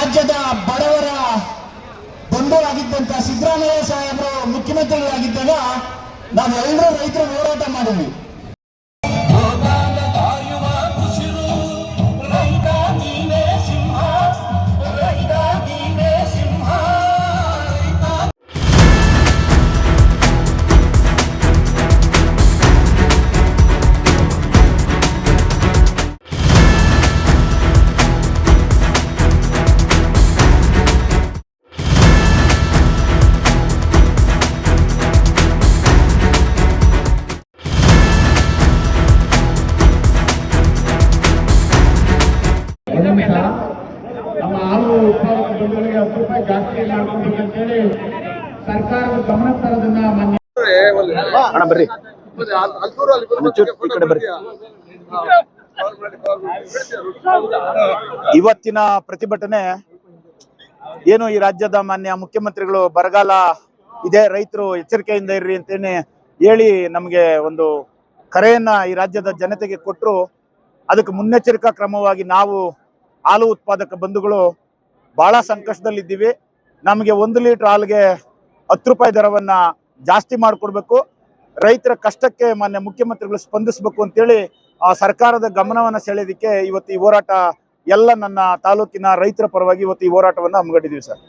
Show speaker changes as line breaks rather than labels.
ರಾಜ್ಯದ ಬಡವರ ಬಂಧು ಆಗಿದ್ದಂತ ಸಿದ್ದರಾಮಯ್ಯ ಸಾಹೇಬರು ಮುಖ್ಯಮಂತ್ರಿಗಳಾಗಿದ್ದಾಗ ನಾವೆಲ್ಲರೂ ರೈತರು ಹೋರಾಟ ಮಾಡಿದ್ವಿ.
ನಮ್ಮ ಹಾಲು ಉತ್ಪಾದಕ ಬಂಧುಗಳಿಗೆ 10 ರೂಪಾಯಿ ಜಾಸ್ತಿ ಮಾಡ್ಕೊಬೇಕಂತೇಳಿ ಸರ್ಕಾರದ ಗಮನ ತರೋದನ್ನ ಮಾನ್ಯ
ಬರ್ರಿ ಇವತ್ತಿನ ಪ್ರತಿಭಟನೆ ಏನು ಈ ರಾಜ್ಯದ ಮಾನ್ಯ ಮುಖ್ಯಮಂತ್ರಿಗಳು ಬರಗಾಲ ಇದೆ, ರೈತರು ಎಚ್ಚರಿಕೆಯಿಂದ ಇರ್ರಿ ಅಂತೇಳಿ ಹೇಳಿ ನಮಗೆ ಒಂದು ಕರೆಯನ್ನ ಈ ರಾಜ್ಯದ ಜನತೆಗೆ ಕೊಟ್ಟರು. ಅದಕ್ಕೆ ಮುನ್ನೆಚ್ಚರಿಕಾ ಕ್ರಮವಾಗಿ ನಾವು ಹಾಲು ಉತ್ಪಾದಕ ಬಂಧುಗಳು ಬಹಳ ಸಂಕಷ್ಟದಲ್ಲಿದ್ದೀವಿ. ನಮಗೆ 1 ಲೀಟರ್ ಹಾಲಿಗೆ 10 ರೂಪಾಯಿ ದರವನ್ನ ಜಾಸ್ತಿ ಮಾಡಿಕೊಡ್ಬೇಕು, ರೈತರ ಕಷ್ಟಕ್ಕೆ ಮಾನ್ಯ ಮುಖ್ಯಮಂತ್ರಿಗಳು ಸ್ಪಂದಿಸಬೇಕು ಅಂತೇಳಿ ಆ ಸರ್ಕಾರದ ಗಮನವನ್ನು ಸೆಳೆಯೋದಕ್ಕೆ ಇವತ್ತು ಈ ಹೋರಾಟ ಎಲ್ಲ ನನ್ನ ತಾಲೂಕಿನ ರೈತರ ಪರವಾಗಿ ಇವತ್ತು ಈ ಹೋರಾಟವನ್ನು ಹಮ್ಮಿಕೊಂಡಿದ್ದೀವಿ ಸರ್.